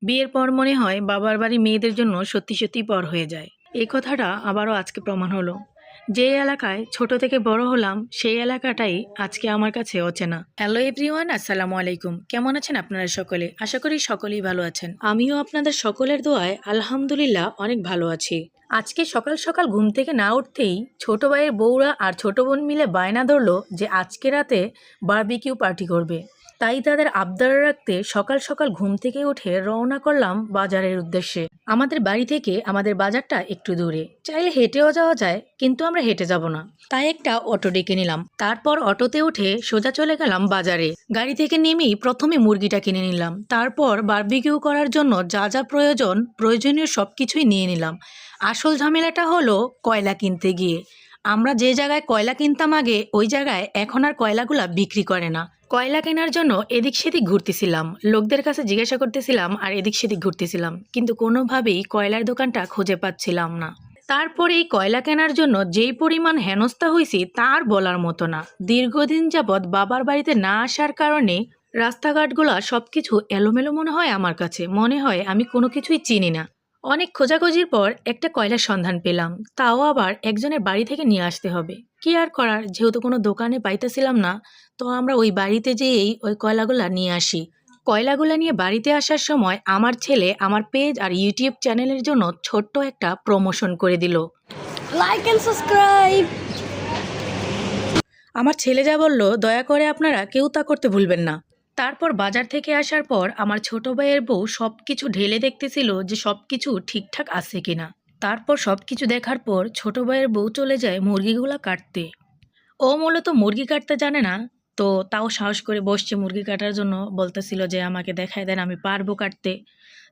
বিয়ের পর মনে হয় বাবার বাড়ি মেয়েদের জন্য সত্যি সত্যি পর হয়ে যায়। এই কথাটা আবারও আজকে প্রমাণ হলো। যে এলাকায় ছোট থেকে বড় হলাম সেই এলাকাটাই আজকে আমার কাছে অচেনা। হ্যালো এভরিওয়ান, আসসালামু আলাইকুম। কেমন আছেন আপনারা সকলে? আশা করি সকলেই ভালো আছেন। আমিও আপনাদের সকলের দোয়ায় আলহামদুলিল্লাহ অনেক ভালো আছি। আজকে সকাল সকাল ঘুম থেকে না উঠতেই ছোট ভাইয়ের বউরা আর ছোট বোন মিলে বায়না ধরলো যে আজকে রাতে বারবিকিউ পার্টি করবে। তাই তাদের আবদার রাখতে সকাল সকাল ঘুম থেকে উঠে রওনা করলাম বাজারের উদ্দেশ্যে। আমাদের বাড়ি থেকে আমাদের বাজারটা একটু দূরে, চাইলে হেঁটেও যাওয়া যায়, কিন্তু আমরা হেঁটে যাব না। তাই একটা অটো ডেকে নিলাম। তারপর অটোতে উঠে সোজা চলে গেলাম বাজারে। গাড়ি থেকে নেমেই প্রথমে মুরগিটা কিনে নিলাম। তারপর বারবিকিউ করার জন্য যা যা প্রয়োজনীয় সব কিছুই নিয়ে নিলাম। আসল ঝামেলাটা হলো কয়লা কিনতে গিয়ে। আমরা যে জায়গায় কয়লা কিনতাম আগে, ওই জায়গায় এখন আর কয়লাগুলা বিক্রি করে না। কয়লা কেনার জন্য এদিক সেদিক ঘুরতেছিলাম, লোকদের কাছে জিজ্ঞাসা করতেছিলাম আর এদিক সেদিক ঘুরতেছিলাম, কিন্তু কোনোভাবেই কয়লার দোকানটা খুঁজে পাচ্ছিলাম না। তারপরে এই কয়লা কেনার জন্য যেই পরিমাণ হেনস্থা হয়েছি তার বলার মতো না। দীর্ঘদিন যাবৎ বাবার বাড়িতে না আসার কারণে রাস্তাঘাটগুলা সবকিছু এলোমেলো মনে হয়। আমার কাছে মনে হয় আমি কোনো কিছুই চিনি না। অনেক খোঁজাখুঁজির পর একটা কয়লার সন্ধান পেলাম, তাও আবার একজনের বাড়ি থেকে নিয়ে আসতে হবে। কি আর করার, যেহেতু কোনো দোকানে পাইতেছিলাম না, তো আমরা ওই বাড়িতে যেয়েই ওই কয়লাগুলা নিয়ে আসি। কয়লাগুলা নিয়ে বাড়িতে আসার সময় আমার ছেলে আমার পেজ আর ইউটিউব চ্যানেলের জন্য ছোট্ট একটা প্রমোশন করে দিল। Like and subscribe. আমার ছেলে যা বলল, দয়া করে আপনারা কেউ তা করতে ভুলবেন না। তারপর বাজার থেকে আসার পর আমার ছোট ভাইয়ের বউ সব কিছু ঢেলে দেখতেছিল যে সব কিছু ঠিকঠাক আছে কিনা। তারপর সব কিছু দেখার পর ছোট ভাইয়ের বউ চলে যায় মুরগিগুলা কাটতে। ও মূলত মুরগি কাটতে জানে না, তো তাও সাহস করে বসছে মুরগি কাটার জন্য। বলতেছিল যে আমাকে দেখায় দেন, আমি পারবো কাটতে।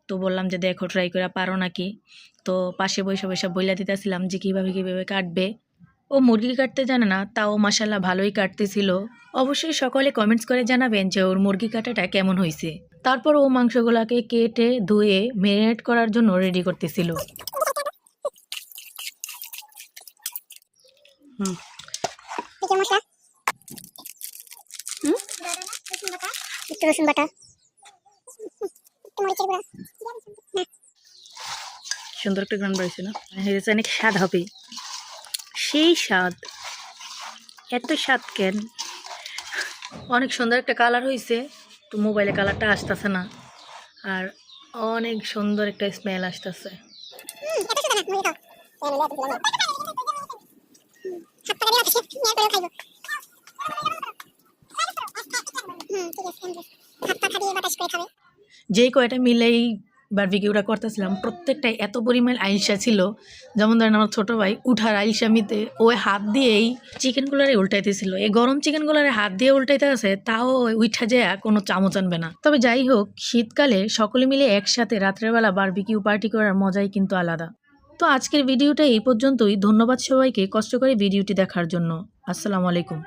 তো বললাম যে দেখো ট্রাই করে পারো নাকি। তো পাশে বসে বসে বইলা দিতেছিলাম যে কীভাবে কীভাবে কাটবে। ও মুরগি কাটতে জানে না, তাও মাশাল্লাহ ভালোই কাটতেছিল। অবশ্যই সকলে কমেন্টস করে জানাবেন যে ওর মুরগি কাটাটা কেমন হয়েছে। তারপর ও মাংসগুলাকে কেটে ধুয়ে ম্যারিনেট করার জন্য রেডি করতেছিল। রসুন বাটা, সুন্দর একটা গান বাড়ছে না? অনেক স্বাদ হবে, সেই স্বাদ। এত স্বাদ কেন? অনেক সুন্দর একটা কালার হয়েছে, তো মোবাইলে কালারটা আসতেছে না, আর অনেক সুন্দর একটা স্মেল আসতেছে। যেই কয়টা মিলেই বারবিকিউটা করতেছিলাম, প্রত্যেকটাই এত পরিমাণ আইলসা ছিল। যেমন ধরেন আমার ছোটো ভাই উঠার আইলসামিতে ওই হাত দিয়েই চিকেনগুলারে উল্টাইতেছিল। এই গরম চিকেনগুলারে হাত দিয়ে উল্টাইতে আছে, তাও উঠা যায় কোনো চামচ আনবে না। তবে যাই হোক, শীতকালে সকলে মিলে একসাথে রাত্রেবেলা বারবিকিউ পার্টি করার মজাই কিন্তু আলাদা। তো আজকের ভিডিওটা এই পর্যন্তই। ধন্যবাদ সবাইকে কষ্ট করে ভিডিওটি দেখার জন্য। আসসালামু আলাইকুম।